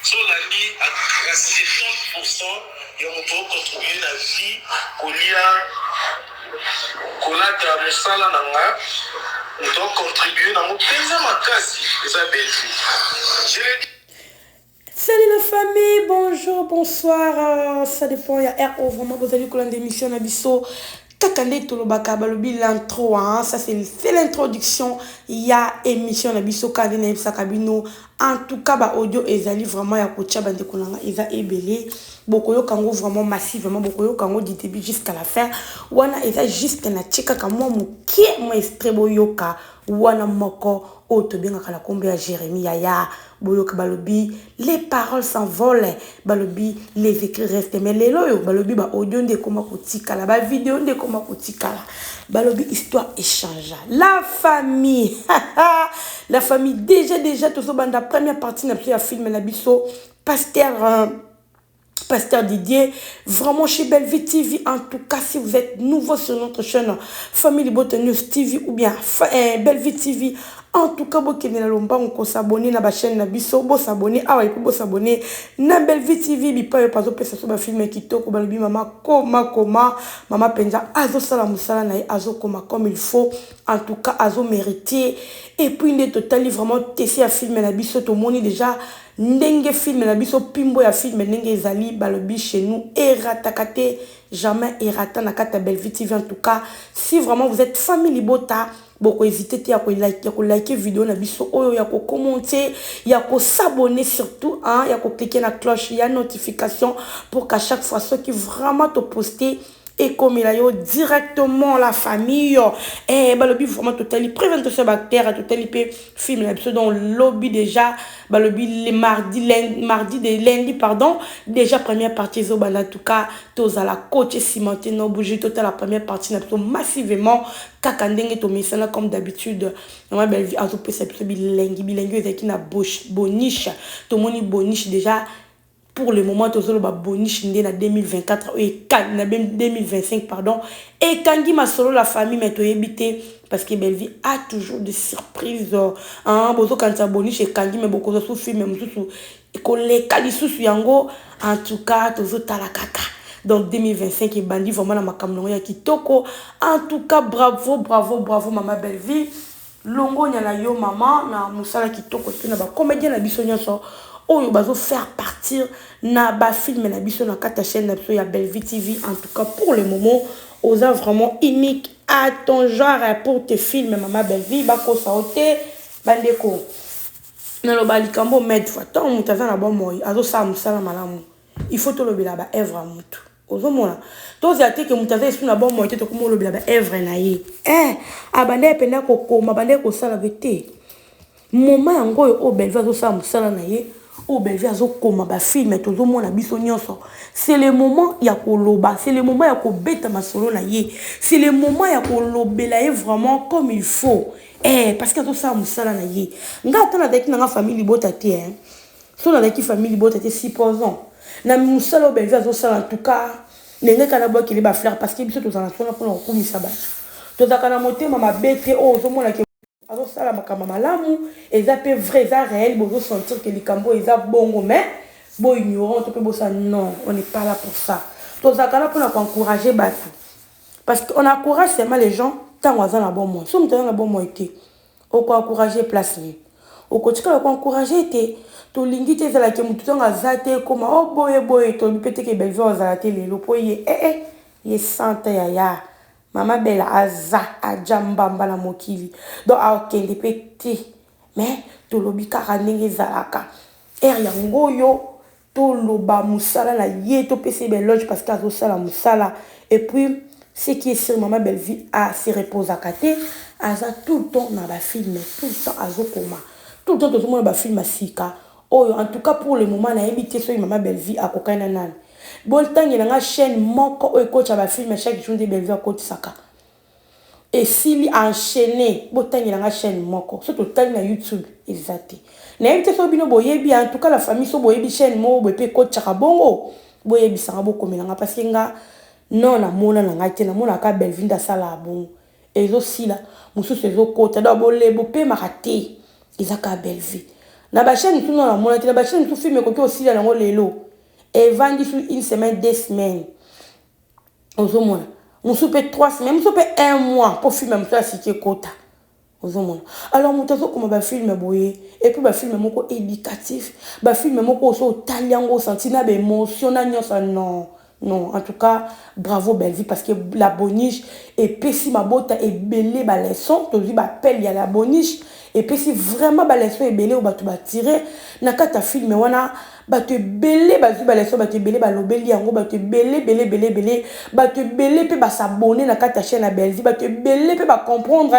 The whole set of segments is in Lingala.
So l'ami à 70%, il y a un peu contribué à la vie, kolata musala nanga, on doit contribuer dans mon pays ma casse, ça belle. Je l'ai dit. Salut la famille, bonjour, bonsoir, ça dépend, il y a RO, vraiment, vous allez coller d'émission Nabiso, Kakande Tolobaka, Balobi, l'intro, hein, ça c'est l'introduction, il y a émission Nabiso, Kadene Sakabino, en tout cas, bah, audio, ezali vraiment, ya kocha, bande kolanga, eza ebele, bokoyo kango vraiment massivement, bokoyo kango du début jusqu'à la fin, wana eza juste na tcheka kamwa mukie, mo estrebo yoka, wana moko, oto bien kala kombe ya Jérémie Yaya, boyoka balobi, les paroles s'envolent, balobi, les écrits restent, mais les loyo, balobi, ba audio de koma kotikala, ba vidéo de koma kotikala, balobi, histoire échange. La famille, la famille, déjà, tout ça, la première partie, n'a plus à filmer la biso, Pasteur Didier, vraiment chez Bellevue TV, en tout cas si vous êtes nouveau sur notre chaîne Family Bote News TV ou bien Bellevue TV, en tout cas vous pouvez vous s'abonner à la chaîne Nabiso, vous s'abonner, vous s'abonner à Bellevue TV, vous pouvez pas faire film qui toko balobi maman koma maman penja azo sala musala na azo koma comme il faut, en tout cas azo mérité, et puis il est totalement vraiment testé à filmer Nabiso, tout le monde déjà ndenge film na biso pimbo ya film ndenge ezali balobi chez nous eratakate jamais erata na kata Bellevue TV. En tout cas si vraiment vous êtes famille Bota, beaucoup hésiter ya ko like vidéo na biso oyo, ya ko commenter, ya ko s'abonner surtout, hein, ya ko cliquer na cloche ya notification pour qu'à chaque fois ceux qui vraiment te poster et comme il a eu directement la famille, et balobi vraiment totalement prévention bactère, totalement film l'épisode dans le lobby déjà, balobi les mardi de lundi pardon, déjà première partie zo bala en tout cas tous à la coach cimenté non bouger total la première partie l'épisode massivement kakandenge to mesana comme d'habitude moi belle vie azo pesa episode bilingue ezaki na boniche to moni boniche déjà. Pour le moment, tout le boniche en 2024 et 2025 pardon. Et Kangi ma solo la famille mais to habité parce que Bellevue a toujours des surprises. Hein, bozo quand ça boniche et Kangi mais beaucoup de sous film même sous collé kalisu yango en tout cas toujours talakaka. Donc 2025 et bandi vraiment la makamno ya kitoko. En tout cas bravo maman Bellevue. Longo nyala yo maman na musala kitoko pe na ba comédien na biso nyonso. Oyo bazo faire partir na ba film na biso na kata chaîne na biso ya Bellevue TV. En tout cas pour le moment osa vraiment unique à ton genre pour tes films maman Bellevue bako saote bandeko na lo balikambo med fois tant mutaza na bon moy azo sa musala malamu il faut to lobela ba evre mutu ozo mona to zate ke mutaza esu na bon moy te to ko lobela ba evre na ye abande pena ko koma bande ko sala vete moment yango o Bellevue azo sa musala na ye o Bellevue azo koma ba film tozo mona biso nyonso, c'est le moment ya ko loba, c'est le moment ya ko beta masolo na ye, c'est le moment ya ko lobela ye vraiment comme il faut, parce que azo sa musala na ye nga tana daki na famille Bota te hein, so na daki famille Bota te supposons na musala o Bellevue azo sala en tout cas ndenge kana boki le ba fleur parce que biso tozana sona pour ko komisa ba tozaka na motema mabete o zo mona ke azo sala makama malamu eza pe vrai eza réel bozo sentir que likambo eza bongo mais bo ignorant to pe bo ça non on n'est pas là pour ça tozaka là pour encourager batu parce qu'on encourage seulement les gens tant on a na bon moi so mutana na bon moi été on encourager place ni au kotika ko encourager té to lingi té zala ke mutu tanga zate comme oh boye to lipete ke Bellevue zala té lelo po ye ye sante ya Mama Bella aza ajambamba na mokili donc akende peti mais tolobi kaka ndenge ezalaka yango yo toloba musala na ye to pese beloge parce qu'azo sala musala et puis ce qui est sur Mama Bellevue a se repose à côté aza tout le temps na ba film tout le temps azo koma tout le temps tout le monde ba film sika en tout cas pour le moment na éviter so Mama Bellevue akokana nani bon temps il y a une chaîne moko et coach à film chaque jour de Bellevue à côté saka et s'il enchaîné bon temps il y a une chaîne moko surtout temps na YouTube exact na éviter so bino boyebi en tout cas la famille so boyebi chaîne mo bope coach à bongo boyebi sanga boko melanga parce que nga non na mona na ngate na mona ka Bellevue nda sala bon et zo sila musu sezo kota da bolé bopé maraté ezaka Bellevue na ba chaîne tout na mona te na ba chaîne tout film ko aussi la ngo lelo et vandi sur une semaine 2 semaines ozomona musu pe 3 semaines musu pe 1 mois pour filmer musu asiki kota ozomona alors mutazo comme ba film boye et puis ba film moko éducatif ba film moko so taliango sentina ba émotion na nyosa non non en tout cas bravo belle vie parce que la boniche et puis si ma bota est belé ba leçon to di ba pelle ya la boniche et puis si vraiment ba leçon est belé ou ba tu ba tirer na kata film wana ba te belé ba zu ba leçon ba te belé ba lobeli yango ba te belé ba te belé pe ba s'abonner na kata chaîne à belle vie ba te belé pe ba comprendre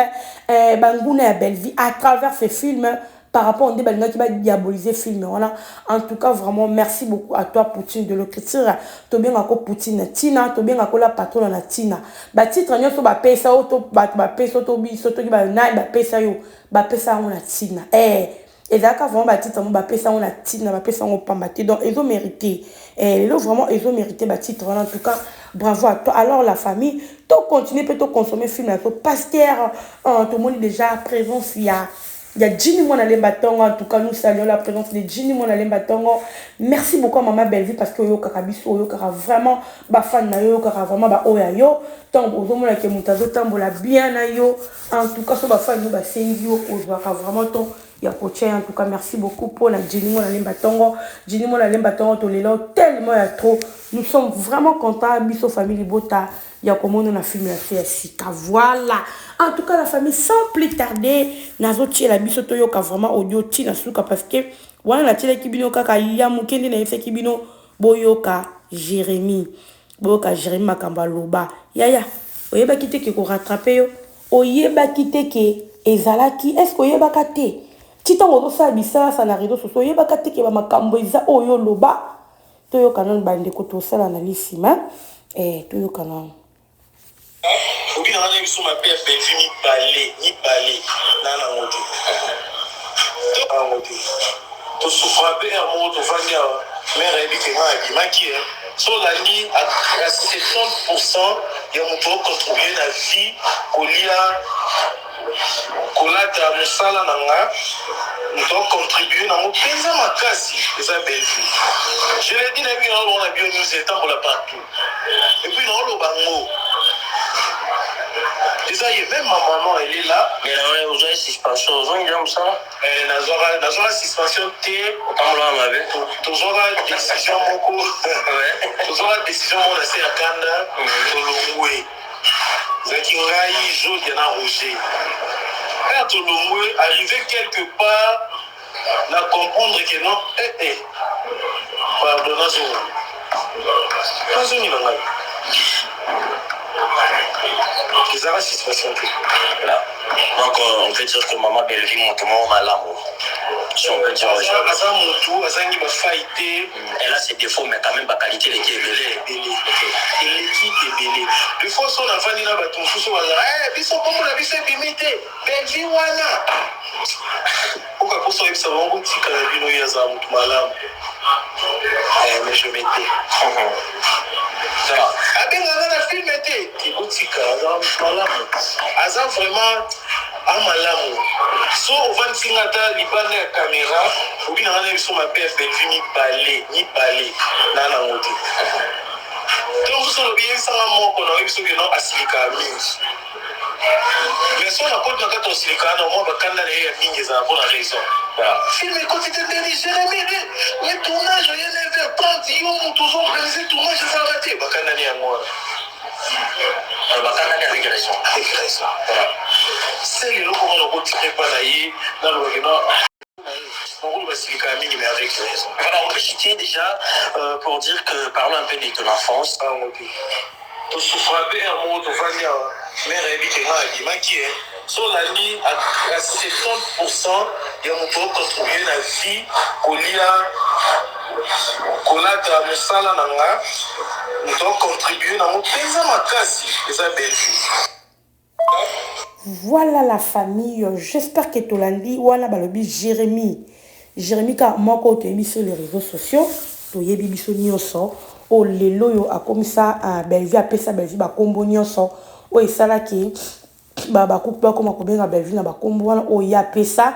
ba nguna ya belle vie à travers ces films par rapport au débat qui va diaboliser le film. Voilà. En tout cas, vraiment, merci beaucoup à toi, Poutine, de l'écriture. Tu bien encore Poutine, Tina, tu bien encore la patronne na Tina. Ba titre, nous sommes pesa, auto, ba pesa, auto, bisoto, ba na, ba pesa yo, ba pesa on la Tina. Et là, quand vraiment, ba titre, ba pesa on la Tina, ba pesa on pambati. Donc, ils ont mérité. Là, vraiment, ils ont mérité ba titre. Voilà. En tout cas, bravo à toi. Alors, la famille, tu continues peut-être consommer film, parce que tout le monde est déjà présent, il y a Ginny Monalemba Tongo, en tout cas nous saluons la présence de Ginny Monalemba Tongo. Merci beaucoup à Maman Belleville parce que yo karabiso yo kara vraiment ba fan na yo kara vraiment ba oya yo tambo ozomona ke mutazo tambola bien na yo en tout cas so ba fan yo ba sengi yo ozwaka vraiment ton ya coaché en tout cas merci beaucoup pour la Ginny Monalemba Tongo. Ginny Monalemba Tongo to lelo tellement ya trop. Nous sommes vraiment contents biso famille Bota. Il y a comment on a filmé la fiesta. Voilà. En tout cas, la famille, sans plus tarder, nazo tie la bisoto yo ka vraiment audio ti na suka parce que wana la tele kibino kaka ya mukende na efe kibino boyoka Jérémy. Boyoka Jérémy makamba loba. Yaya, oyeba kite ke ko rattraper yo. Oyeba kite ke ezalaki. Est-ce que oyeba kate? Tita ngozo sa bisa sa na réseaux sociaux. Oyeba kate ke ba makambo eza oyo loba. Toyo kanon bande ko to sala na lisima. Toyo kanon. Obi na ngana biso ma père Belvi ni balé na ngoto. To souffra pe un mot to vania mère ebi ke ma maki so la ni à 70% ya moto contribuer na vie kolia kolata musala nanga moto contribuer na mopenza makasi eza Belvi. Je l'ai dit na bi on a bien nous étambola partout. Et puis non lo bango déjà, même ma maman, elle est là. Mais là, vous avez suspension, vous avez comme ça. Dans la suspension, tu as la décision, la décision, on a fait à Kanda, Tolongwe. Zakingai, Jo, Diana Roger. Quand Tolongwe arrivé quelque part, on a comprendre que non, pardon, ils ont la situation. Donc, on peut dire que maman Belleville monte malade. Si on peut dire elle a ses défauts, mais quand même, la qualité elle est belée. L'équipe est belée. Des fois, son enfant dit là, ton sous ils sont comme la vie, c'est limité. Belleville, voilà. Pourquoi pour ça, ils savent un petit carabino, il y a ça, malade. Mais je m'étais. Avec un film, Aza vraiment amalamu. So on va n'singata libane ya caméra, obi na ngana biso ma père Belvi ni balé na ngoto. Donc so lo bien sanga moko na biso ke no asilika mingi. Mais so na côté na kato asilika na mo bakanda na ya mingi za pour la raison. Film est côté de Jérémy, le tournage il y a 9h30, ils ont toujours organisé le tournage, ils ont arrêté bakanda ni ya moi. C'est le logo qu'on a tiré par là, dans le regard. On peut citer déjà pour dire que parlons un peu de ton enfance. Tu souffres bien un mot, tu vas dire, mère est bien, sur la ligne à 70%, il y a mon tour contribuer à la vie, kolata musala nanga moto contribuer na mopenza makasi eza Belgique. Voilà la famille, j'espère que Tolandi wana balobi Jérémy ka moko to sur les réseaux sociaux to yebi biso nyonso o lelo yo akomisa Belvi apesa Belvi ba kombo nyonso o esala ki ba couple ba koma ko benga Belvi na ba kombo wana o ya pesa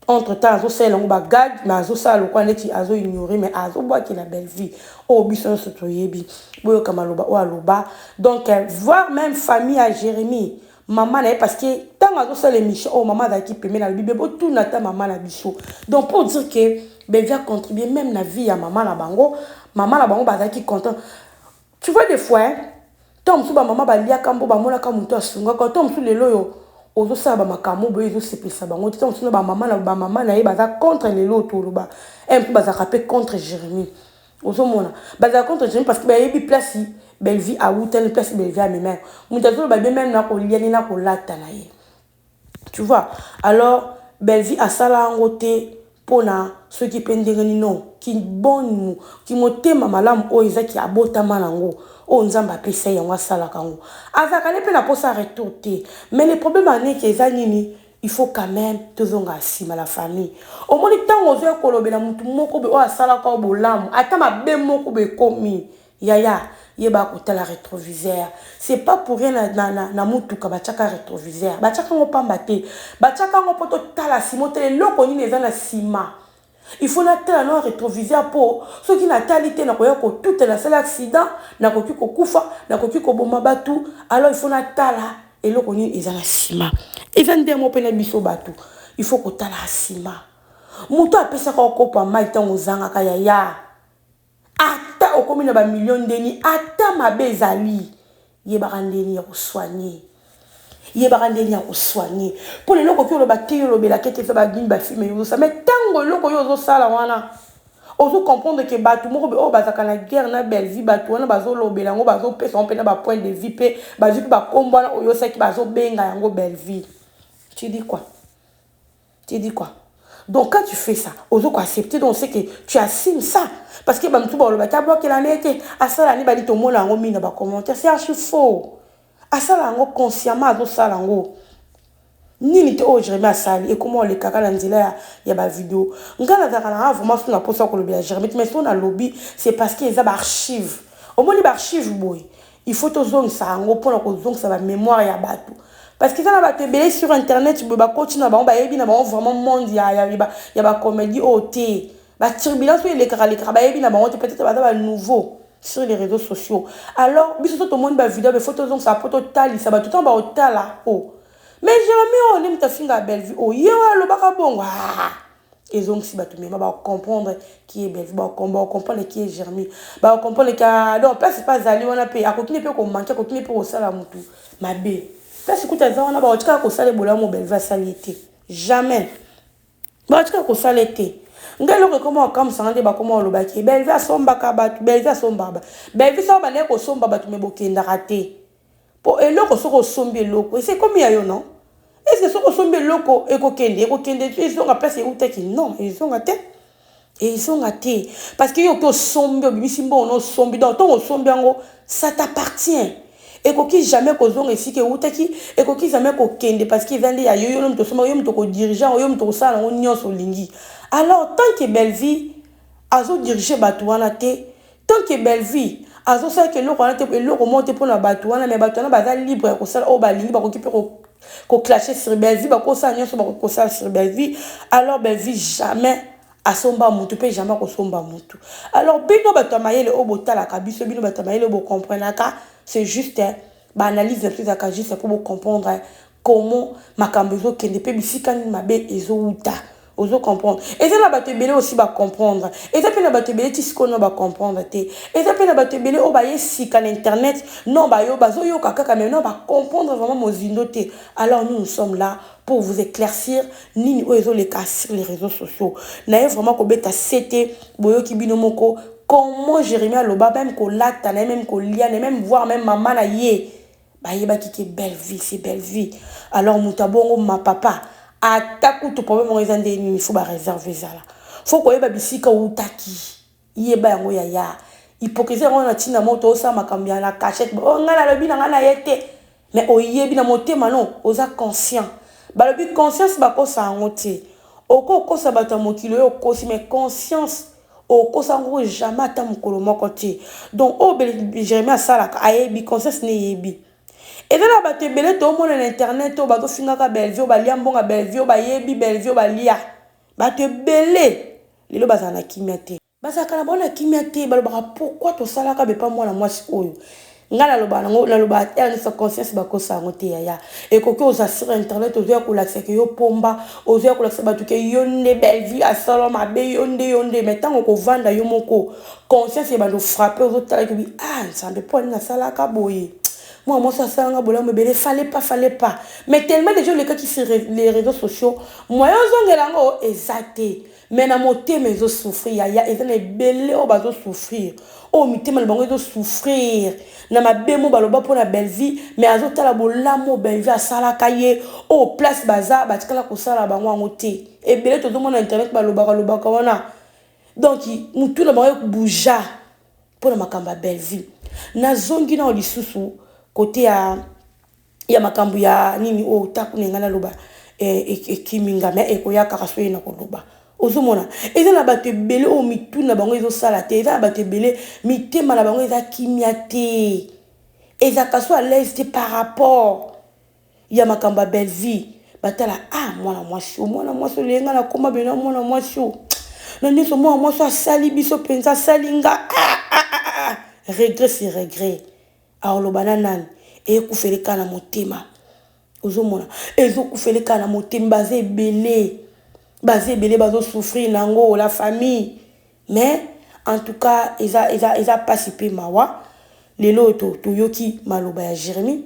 entre temps azosala yango bagage mais azosala lokwa neti azoignore mais azobwakela belle vie oyo biso nyonso toyebi boyoka maloba oyo aloba donc voir même famille à Jérémie maman na ye parce que ntango azosala émission oyo mama azalaki pembeni alobi be botuna ata mama na biso donc pour dire que belle vie a contribué même na vie ya mama na bango bazalaki content tu vois des fois tant mosusu bamama baliaka mbo bamonaka moto asungaka tant mosusu lelo oyo ozosala bamakambo boye ezosepelisa bango te tant mosusu bamama na ye baza contre lelo toloba mpe bazalaka mpe contre Jérémie ozomona bazalaka contre Jérémie parce que bayebi place belle vie awutani place belle vie amema moto azoloba be même na koliani na kolata na ye tu vois alors belle vie asala yango te pona ceux qui pendenge ni non qui bon qui motema malamu o ezaki abotama nango o nzamba pesa yango asala kango azaka ne pe na posa retour te mais le problème est que ezanini il faut quand même tozonga sima la famille au moni tango zo kolobela mutu moko be o asala ka bolamu ata mabe moko be komi yaya yeba kotala rétroviseur c'est pas pour rien na mutuka bachaka rétroviseur bachaka ngo pamba te bachaka ngo poto tala simo te loko nini eza na sima il faut na tala no rétroviseur pour ceux qui na talité na koya ko tout la seul accident na koki ko kufa na koki ko boma batu alors il faut na tala et loko nini eza na sima eza ndemo pe na biso batu il faut ko tala sima mutu apesa ko kopa mai tango zanga ka yaya ata okomi na ba million ndeni ata mabe ezali yebaka ndeni ya kosoigner yebaka ndeni ya kosoigner pour le loko ki oloba te yolobela kete fe bagini bafilme yozosa mais tango eloko yo ozosala wana ozo comprendre que batu moko be oyo bazaka na guerre na belle vie batu wana bazolobela yango bazopesa yango mpe na bapoint de vie mpe bazwi mpe bakombo wana oyosaki bazobenga yango belle vie tu dis quoi donc quand tu fais ça, ozo ko accepter donc c'est que tu assumes ça parce que bam tout ba lo ta bloquer la nete asala ni bali to mona ngo mina ba commentaire c'est archi faux asala ngo consciemment azo sala ngo nini te o Jérémie asali et comment les kaka na nzela ya ba vidéo ngala za kana vraiment suna posa ko lobia Jérémie mais son na lobby c'est parce que ça ba archive au moins ba archive boy il faut to zone ça ngo pour ko zone ça ba mémoire ya batu parce que ça va te belé sur internet tu peux pas continuer ba yebi na ba vraiment monde ya ba comédie OT ba turbulence les kara ba yebi na ba peut-être ba nouveau sur les réseaux sociaux alors biso tout le monde ba vidéo ba photos donc ça poto tali ça ba tout en ba otala oh mais Jérémie on aime ta finga belle vie oh yewa lo baka bongo et donc si ba tout même ba comprendre qui est belle ba comprendre qui est Jérémie ba comprendre que donc place c'est pas zali on a payé à continuer peut ko manquer continuer pour au sala mutu mabe. Parce que tu as dit, on a dit que ça les boulons belle va s'aliter. Jamais. Bah tu as s'aliter. Ngalo comment comme ça on dit bah comment on le bâtit. Belle va somba kabat, belle va somba. Belle va somba ne ko somba bat me bokenda raté. Pour et loko soko sombi loko. Et c'est comme il y a yo non. Est-ce que soko sombi loko et ko kende ils ont place et où t'es qui non, ils ont raté. Et ils sont ratés parce que yo ko sombi bisimbo no sombi dans ton sombi ngo ça t'appartient. Et koki jamais kozong ici que utaki et koki jamais ko kende parce qu'il vient de ya yo no to soma yo mto ko dirigeant yo mto sala ngo nyonso lingi alors tant que belle vie azo diriger batu wana te tant que belle vie azo sa que lo wana te lo remonter pour na batu wana mais batu wana baza libre ko sala o ba lingi ba ko kipe ko clasher sur belle vie ba ko sa nyonso ba ko sala sur belle vie alors belle vie jamais asomba mutu pe jamais ko somba mutu alors bino batamayele o botala kabiso bino batamayele bo comprendre ka c'est juste bah analyse plus à juste pour vous comprendre comment ma cambezo qui ne peut bisika ni mabe ezo uta ozo comprendre et ça la batebele aussi ba comprendre et ça peut la batebele tisiko no ba comprendre te et ça peut la batebele o ba yesika na internet non ba yo bazo yo kaka mais non ba comprendre vraiment mozindo te alors nous sommes là pour vous éclaircir nini o ezo les cas sur les réseaux sociaux na vraiment ko beta cete boyo kibino moko comment Jérémie aloba même ko lata même ko liane même voir même maman na ye ba yeba ki belle vie c'est belle vie alors mutabongo ma papa ataku to problème ngeza ndeni il faut ba réserver ça là faut ko yeba bisika utaki yeba yango ya hypocrisie on a tina moto sa makambia na cachette o ngala lobi na ngana yete mais o yebi na motema non oza conscient ba lobi conscience ba ko sa ngote oko sa bata mokilo yo ko si mais conscience au kosango jamais ta mukolo moko te donc o Jérémie asala ayebi conscience ne yebi et là ba te belé to mo na internet to ba to finga ka belle vie ba lia mbonga belle vie ba yebi belle vie ba lia bato ebele lelo bazala na kimia te bazalaka na bona kimia te balobaka pourquoi tosalaka bepa mwana mwasi oyo nga naloba te anisa conscience bakosa yango te yaya ekoki oza sur internet ozoya kolakisa ke yo pomba ozoya kolakisa bato ke yo nde belvi asala mabe yo nde mais ntango kovanda yo moko conscience ebando frappe ozotala kebi nzambe mpo ani nasalaka boye moi ça ça nga bola me bele fallait pas mais tellement de gens les cas qui sur les réseaux sociaux moi ozongela ngo exacté mais na moté mais souffrir ya ezana belé o bazo souffrir o mitema le bango souffrir na mabemo baloba pour la belle vie mais azotala bolamo belle vie asala kaye o place baza batikala ko sala bango ngoté et belé tout le monde internet baloba wana donc mutu na bango bouja pour la makamba belle vie na zongi na lisusu côté ya makambu ya nini o taku ngana loba kiminga me ekoya karasoye na koloba ozomona eza na bato ebele o mitu na bango ezosala te eza na bato ebele mitema na bango eza kimia te eza kaso à l'aise te par rapport ya makambu belle vie batala mwana mwasi olenga na koma bena mwana mwasi na nyonso mwana mwasi asali biso penza asalinga regret c'est regret aolobana nani ekufeleka na motema ozomona ezokufeleka na motema baze ebele bazo souffrir nango la famille mais en tout cas eza pasi pe mawa lelo toyoki maloba ya Jérémie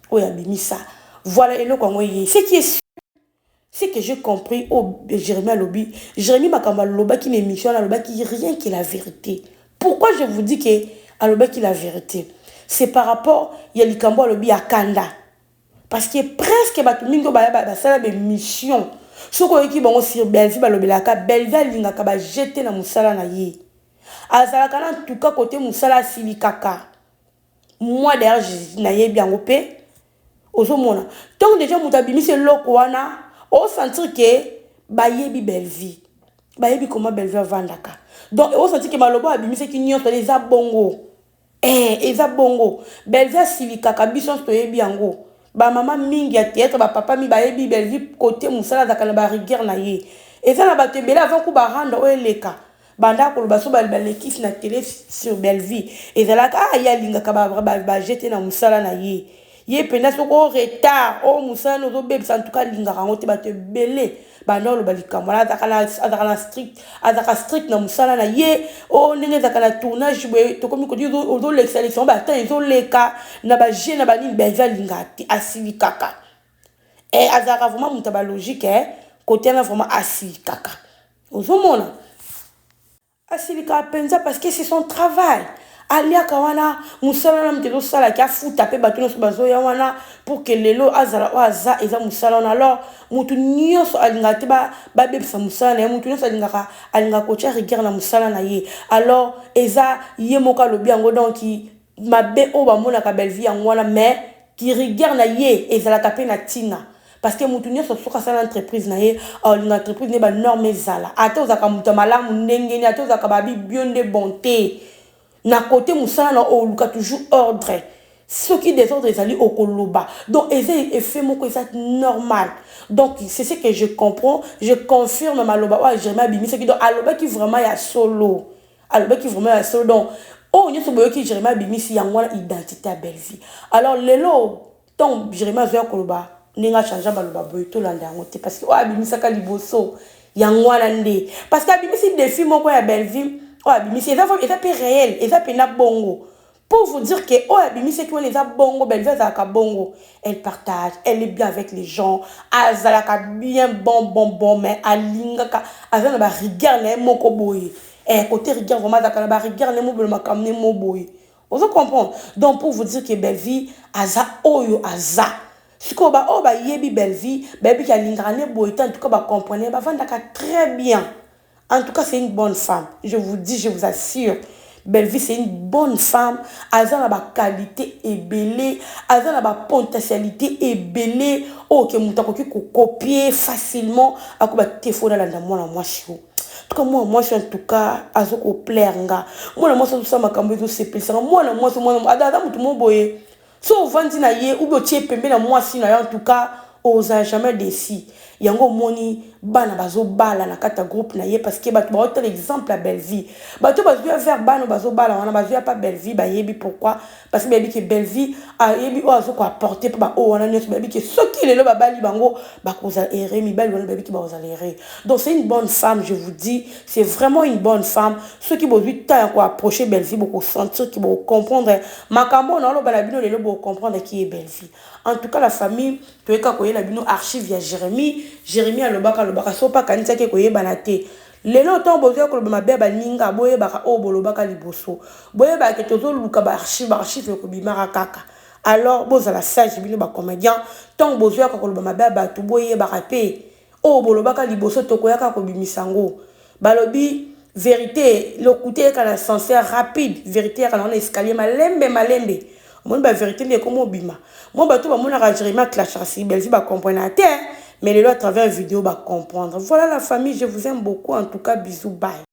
oya bimisa voilà eloko ngo ye ce que j'ai compris Jérémie alobi Jérémie makamba loba ki émission la loba ki rien que la vérité. Pourquoi je vous dis que aloba ki la vérité? C'est par rapport ya likambo alobi akanda parce que presque batu mingo ba sala be mission soko yeki bango sur Belvi balobelaka Belvi alingaka ba jeter na musala na ye azalaka na tout cas côté musala silikaka moi d'ailleurs na ye bien opé ozomona donc déjà mutabimi c'est loko wana o sentir que ba yebi Belvi ba yebi comment Belvi vandaka donc o sentir que malobo abimi c'est ki nyonso les abongo eza bongo Belvi silikaka biso to yebi yango ba maman mingi ya théâtre ba papa mi ba yebi Belvi côté musala zakana ba rigueur na ye eza na bato ebele avant ko ba rendre o eleka banda ko ba so ba lekis na télé sur Belvi ezalaka ya lingaka ba jeter na musala na ye penda soko retard o musala no zo bebisa en tout cas lingaka ngote bato ebele banda lo balikamo azakana strict na musala na ye o ndenge zakana tournage boye tokomi ko dire ozo l'excellence ba temps ezo leka na ba jeune na ba ni beza lingati asilikaka azaka vraiment mutaba logique côté na vraiment asilikaka ozomona asilika penza parce que c'est son travail alia kawana musala na mtelo sala ki afuta pe bato nyonso bazoya wana pour que lelo azala oaza eza musala na alors mutu nyonso alinga te babebisa musala na ye mutu nyonso alinga kotia rigueur na musala na ye alors eza ye moko alobi yango donc mabe oyo bamonaka Belvi yango wana mais ki rigueur na ye ezalaka pe na ntina parce que mutu nyonso soki asala entreprise na ye alinga entreprise ne banorme ezala ata ozalaka mutu ya malamu ndengeni ata ozalaka babibio nde bonté na côté musala na oluka toujours ordre ce qui désordre ezali okoloba donc effet moko eza normal donc c'est ce que je comprends je confirme maloba Jérémie abimi ce qui donc aloba qui vraiment ya solo donc nyonso boyoki Jérémie abimi si yango wana identité ya Belvi alors lelo donc Jérémie azoya koloba ndenge achangea baloba boye tolanda yango te parce que abimisaka liboso yango wana nde parce que abimisi défi moko ya Belvi abimisi eza pe réel eza pe na bongo pour vous dire que abimisi qui eza bongo Belvi azalaka bongo elle partage elle est bien avec les gens azalaka bien bon mais alingaka azana ba rigueur na moko boye côté rigueur vraiment azalaka ba rigueur na moko makamne mo boye vous comprenez donc pour vous dire que Belvi aza oyo aza siko ba yebi Belvi ki alingaka ne boye en tout cas ba comprendre ba vandaka très bien. En tout cas, c'est une bonne femme. Je vous dis, je vous assure. Belvi, c'est une bonne femme. Elle a la qualité ébélée. Elle a la potentialité ébélée. Oh, que mouta koki ko copier facilement. Ako ba tefona la moi en tout cas moi en tout cas azoko plaire nga. Moi ça makambo zo sepesa. Moi ada mutu mo boye. So vandi na ye ou bo tie pembe na moi si na en tout cas osa jamais déci yango moni bana bazo bala na kata groupe na ye parce que bato ba autre exemple la belle vie bato bazo faire bana bazo bala wana bazo pas belle vie ba yebi pourquoi parce que baby que belle vie a yebi o azo ko apporter pa o wana nyos baby que soki lelo ba bali bango ba koza errer mi bali wana baby ki ba koza errer. Donc c'est une bonne femme, je vous dis, c'est vraiment une bonne femme. Ceux qui vont lui temps quoi approcher belle vie beaucoup sentir qui vont comprendre makambo na lo bala bino lelo bo comprendre qui est belle vie. En tout cas la famille to eka ko yela bino archive ya Jérémie alobaka so pa kanisa ke ko yebana te. Lelo temps bozo ko ba beba ninga boye baka o bolobaka liboso. Boye ba ke tozo luka ba archive ko bimara kaka. Alors boza la sage bino ba comédien tant bozo ko ba beba to boye baka pe o bolobaka liboso to ko yaka ko bimisango. Balobi vérité le côté ka l'ascenseur rapide vérité ka na escalier malembe. Mon ba vérité les comme bima. Moi ba to ba mona Jérémie clash si belle vie ba comprendre à terre. Mais les lois à travers vidéo va comprendre. Voilà la famille, je vous aime beaucoup. En tout cas, bisous, bye.